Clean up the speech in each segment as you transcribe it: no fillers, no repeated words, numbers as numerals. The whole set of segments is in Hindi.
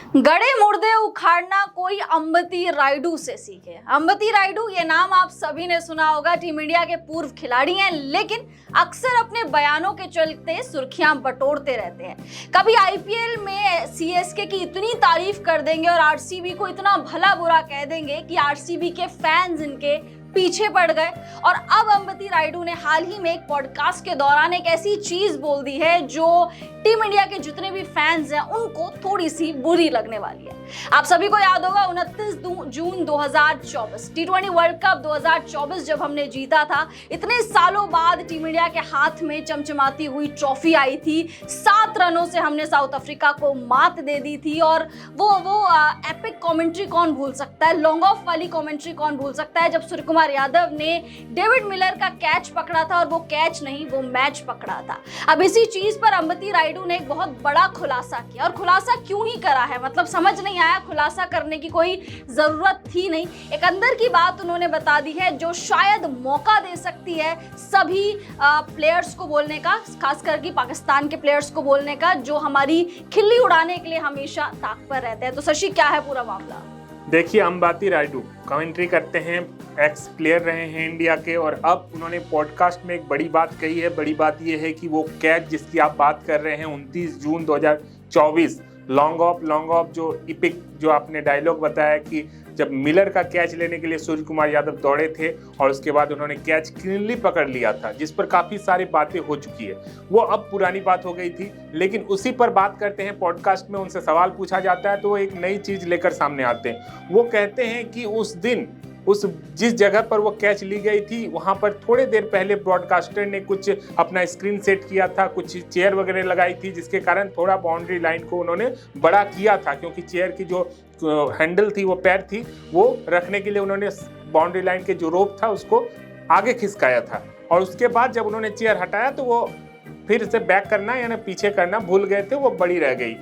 गड़े मुर्दे उखाड़ना कोई अंबती रायडू से सीखे। अंबती रायडू ये नाम आप सभी ने सुना होगा। टीम इंडिया के पूर्व खिलाड़ी हैं, लेकिन अक्सर अपने बयानों के चलते सुर्खियां बटोरते रहते हैं। कभी आईपीएल में सीएसके की इतनी तारीफ कर देंगे और आरसीबी को इतना भला बुरा कह देंगे कि आरसीबी के फैंस इनके पीछे पड़ गए। और अब अंबती रायडू ने हाल ही में एक पॉडकास्ट के दौरान एक ऐसी चीज बोल दी है जो टीम इंडिया के जितने भी फैंस हैं उनको थोड़ी सी बुरी लगने वाली है। आप सभी को याद होगा 29 जून 2024 टी20 वर्ल्ड कप 2024 जब हमने जीता था। इतने सालों बाद टीम इंडिया के हाथ में चमचमाती हुई ट्रॉफी आई थी। 7 रनों से हमने साउथ अफ्रीका को मात दे दी थी। और वो एपिक कमेंट्री कौन भूल सकता है, लॉन्ग ऑफ वाली कमेंट्री कौन भूल सकता है, जब सूर्य कुमार यादव ने डेविड मिलर का कैच पकड़ा था। और वो कैच नहीं, वो मैच पकड़ा था। अब इसी चीज पर अंबती रायडू ने एक बहुत बड़ा खुलासा किया। और खुलासा क्यों ही करा है, मतलब समझ नहीं आया। खुलासा करने की कोई जरूरत थी नहीं। एक अंदर की बात उन्होंने बता दी है जो शायद मौका दे सकती है सभी प्लेयर्स को बोलने का, खास करके पाकिस्तान के प्लेयर्स को बोलने का, जो हमारी खिल्ली उड़ाने के लिए हमेशा ताक पर रहते हैं। तो शशि, क्या है पूरा मामला? देखिए, अंबती रायडू कमेंट्री करते हैं, एक्स प्लेयर रहे हैं इंडिया के, और अब उन्होंने पॉडकास्ट में एक बड़ी बात कही है। बड़ी बात यह है कि वो कैच जिसकी आप बात कर रहे हैं 29 जून 2024 लॉन्ग ऑफ जो इपिक जो आपने डायलॉग बताया कि जब मिलर का कैच लेने के लिए सूर्य कुमार यादव दौड़े थे और उसके बाद उन्होंने कैच क्लीनली पकड़ लिया था, जिस पर काफ़ी सारी बातें हो चुकी है। वो अब पुरानी बात हो गई थी, लेकिन उसी पर बात करते हैं। पॉडकास्ट में उनसे सवाल पूछा जाता है तो वो एक नई चीज़ लेकर सामने आते हैं। वो कहते हैं कि उस दिन जिस जगह पर वो कैच ली गई थी वहां पर थोड़े देर पहले ब्रॉडकास्टर ने कुछ अपना स्क्रीन सेट किया था, कुछ चेयर वगैरह लगाई थी, जिसके कारण थोड़ा बाउंड्री लाइन को उन्होंने बड़ा किया था, क्योंकि चेयर की जो हैंडल थी, वो पैर थी, वो रखने के लिए उन्होंने बाउंड्री लाइन के जो रोप था उसको आगे खिसकाया था। और उसके बाद जब उन्होंने चेयर हटाया तो वो फिर से बैक करना यानी पीछे करना भूल गए थे, वो बड़ी रह गई।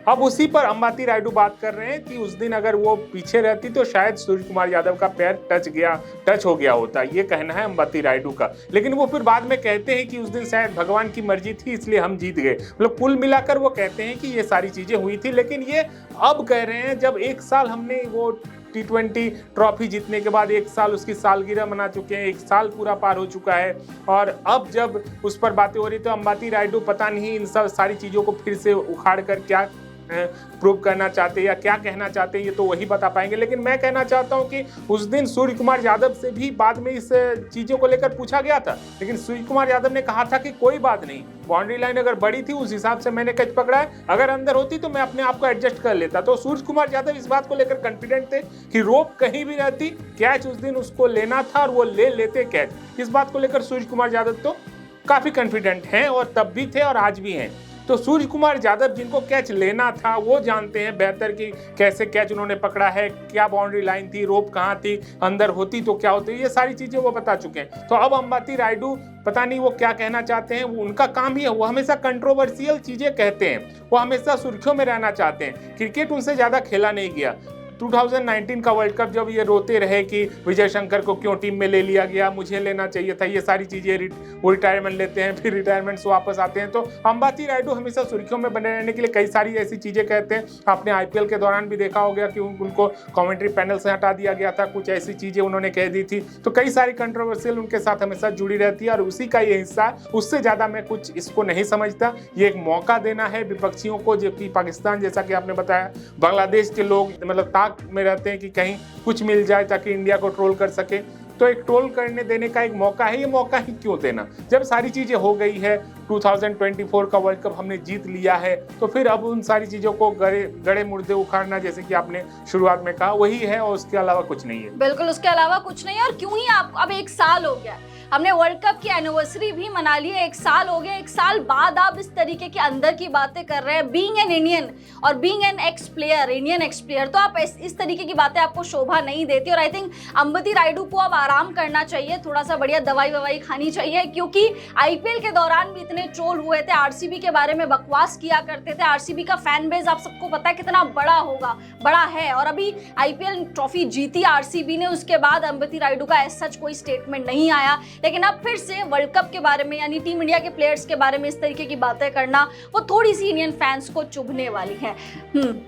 अब उसी पर अंबती रायडू बात कर रहे हैं कि उस दिन अगर वो पीछे रहती तो शायद सूर्य कुमार यादव का पैर टच हो गया होता, ये कहना है अंबती रायडू का। लेकिन वो फिर बाद में कहते हैं कि उस दिन शायद भगवान की मर्जी थी इसलिए हम जीत गए। मतलब कुल मिलाकर वो कहते हैं कि ये सारी चीजें हुई थी। लेकिन ये अब कह रहे हैं जब 1 साल हमने वो टी20 ट्रॉफी जीतने के बाद 1 साल उसकी सालगिरह मना चुके हैं, 1 साल पूरा पार हो चुका है, और अब जब उस पर बातें हो रही तो अंबती रायडू पता नहीं इन सब सारी चीजों को फिर से उखाड़ कर क्या प्रूव करना चाहते हैं या क्या कहना चाहते हैं, ये तो वही बता पाएंगे। लेकिन मैं कहना चाहता हूं कि उस दिन सूर्य कुमार यादव से भी बाद में इस चीज़ों को लेकर पूछा गया था, लेकिन सूर्य कुमार यादव ने कहा था कि कोई बात नहीं, बाउंड्री लाइन अगर बड़ी थी उस हिसाब से मैंने कैच पकड़ा है, अगर अंदर होती तो मैं अपने आप को एडजस्ट कर लेता। तो सूर्य कुमार यादव इस बात को लेकर कॉन्फिडेंट थे कि रोप कहीं भी रहती, कैच उस दिन उसको लेना था और वो ले लेते कैच। इस बात को लेकर सूर्य कुमार यादव तो काफ़ी कॉन्फिडेंट हैं, और तब भी थे और आज भी हैं। तो सूर्य कुमार यादव जिनको कैच लेना था वो जानते हैं बेहतर कि कैसे कैच उन्होंने पकड़ा है, क्या बाउंड्री लाइन थी, रोप कहाँ थी, अंदर होती तो क्या होती, ये सारी चीजें वो बता चुके हैं। तो अब अंबती रायडू पता नहीं वो क्या कहना चाहते हैं, वो उनका काम ही है, वो हमेशा कंट्रोवर्शियल चीजें कहते हैं, वो हमेशा सुर्खियों में रहना चाहते हैं। क्रिकेट उनसे ज्यादा खेला नहीं गया। 2019 का वर्ल्ड कप जब ये रोते रहे कि विजय शंकर को क्यों टीम में ले लिया गया, मुझे लेना चाहिए था, ये सारी चीज़ें, वो रिटायरमेंट लेते हैं, फिर रिटायरमेंट से वापस आते हैं। तो अंबती रायडू हमेशा सुर्खियों में बने रहने के लिए कई सारी ऐसी चीज़ें कहते हैं। आपने आईपीएल के दौरान भी देखा होगा कि उनको कमेंट्री पैनल से हटा दिया गया था, कुछ ऐसी चीज़ें उन्होंने कह दी थी। तो कई सारी कंट्रोवर्शियल उनके साथ हमेशा जुड़ी रहती है, और उसी का ये हिस्सा, उससे ज़्यादा मैं कुछ इसको नहीं समझता। ये एक मौका देना है विपक्षियों को, जबकि पाकिस्तान, जैसा कि आपने बताया, बांग्लादेश के लोग मतलब में रहते हैं कि कहीं कुछ मिल जाए ताकि इंडिया को ट्रोल कर सके। तो एक ट्रोल करने देने का एक मौका है, ये मौका ही क्यों देना जब सारी चीजें हो गई है। 2024 का वर्ल्ड कप हमने जीत लिया है, तो फिर अब उन सारी चीजों को गड़े मुर्दे उखाड़ना, जैसे कि आपने शुरुआत में कहा, वही है और उसके अलावा कुछ नहीं है। बिल्कुल, उसके अलावा कुछ नहीं है। और क्यों ही आप, अब 1 साल हो गया, हमने वर्ल्ड कप की एनिवर्सरी भी मना ली है, 1 साल हो गया। 1 साल बाद आप इस तरीके के अंदर की बातें कर रहे हैं, बीइंग एन इंडियन और being an x player, Indian ex player, तो आप इस तरीके की बातें आपको शोभा नहीं देती। और आई थिंक अंबती रायडू को अब आराम करना चाहिए, थोड़ा सा बढ़िया दवाई खानी चाहिए, क्योंकि आईपीएल के दौरान भी इतने ट्रोल हुए थे, आरसीबी के बारे में बकवास किया करते थे। आरसीबी का फैन बेस आप सबको पता है कितना बड़ा होगा, बड़ा है, और अभी आईपीएल ट्रॉफी जीती आरसीबी ने, उसके बाद अंबती रायडू का ऐसा कोई स्टेटमेंट नहीं आया। लेकिन अब फिर से वर्ल्ड कप के बारे में यानी टीम इंडिया के प्लेयर्स के बारे में इस तरीके की बातें करना वो थोड़ी सी इंडियन फैंस को चुभने वाली है।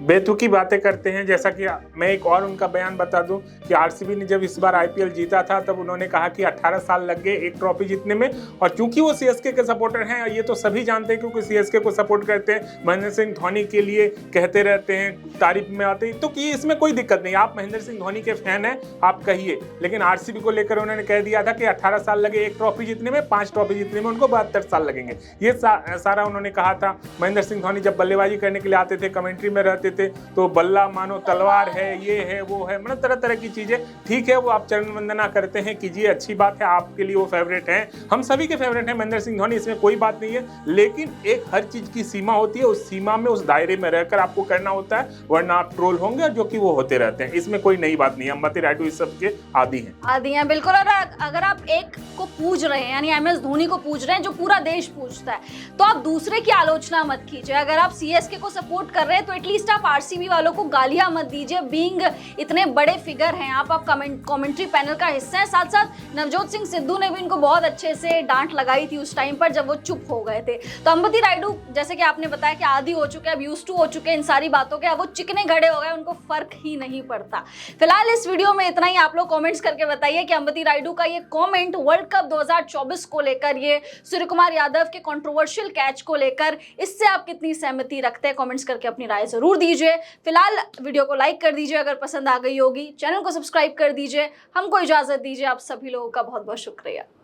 बेतुकी बातें करते हैं। जैसा कि मैं एक और उनका बयान बता दूं कि आरसीबी ने जब इस बार आईपीएल जीता था तब उन्होंने कहा कि 18 साल लग गए एक ट्रॉफी जीतने में, और क्योंकि वो सीएसके के सपोर्टर हैं, ये तो सभी जानते हैं क्योंकि सीएसके को सपोर्ट करते हैं, महेंद्र सिंह धोनी के लिए कहते रहते हैं, तारीफ में आते हैं, तो कि इसमें कोई दिक्कत नहीं। आप महेंद्र सिंह धोनी के फैन हैं, आप कहिए। लेकिन आरसीबी को लेकर उन्होंने कह दिया था कि 18 साल लगे एक ट्रॉफी जीतने में, 5 ट्रॉफी जीतने में उनको 72 साल लगेंगे। ये सारा उन्होंने कहा था। महेंद्र सिंह धोनी जब बल्लेबाजी करने के लिए आते थे, कमेंट्री में रहते थे, तो बल्ला मानो तलवार है, ये है, वो है, मतलब तरह तरह की चीजें। ठीक है, वो आप चरण वंदना करते हैं, कीजिए, अच्छी बात है, आपके लिए वो फेवरेट है, हम सभी के फेवरेट है महेंद्र सिंह धोनी, इसमें कोई बात नहीं है। लेकिन एक हर चीज की सीमा होती है, उस सीमा में, उस दायरे में रहकर आपको करना होता है, वरना आप ट्रोल होंगे, जो कि वो होते रहते हैं। इसमें कोई नई बात नहीं है। अंबती रायडू इस सब के आदी हैं बिल्कुल। और अगर आप एक को पूज रहे हैं यानी एमएस धोनी को पूज रहे हैं जो पूरा देश पूजता है, तो आप दूसरे की आलोचना मत कीजिए। अगर आप सीएसके को सपोर्ट कर रहे हैं तो एटलीस्ट आप आरसीबी वालों को गालियां मत दीजिए। बीइंग इतने बड़े फिगर हैं आप कमेंट्री पैनल का हिस्सा है। साथ साथ नवजोत सिंह सिद्धू ने भी इनको बहुत अच्छे से डांट लगाई थी उस टाइम पर जब वो चुप हो गए थे। तो अंबती रायडू जैसे कि आपने बताया कि आदी हो चुके हैं, अब यूज्ड टू हो चुके हैं इन सारी बातों के, अब वो चिकने घड़े हो गए, उनको फर्क ही नहीं पड़ता। फिलहाल इस वीडियो में इतना ही। आप लोग कमेंट्स करके बताइए कि अंबती रायडू का ये कमेंट वर्ल्ड कप 2024 को लेकर, ये सूर्य कुमार यादव के कंट्रोवर्शियल कैच को लेकर, इससे आप कितनी सहमति रखते हैं, कमेंट्स करके अपनी राय जरूर दीजिए। फिलहाल वीडियो को लाइक कर दीजिए अगर पसंद आ गई होगी, चैनल को सब्सक्राइब कर दीजिए। हमको इजाजत दीजिए। आप सभी लोगों का बहुत बहुत शुक्रिया।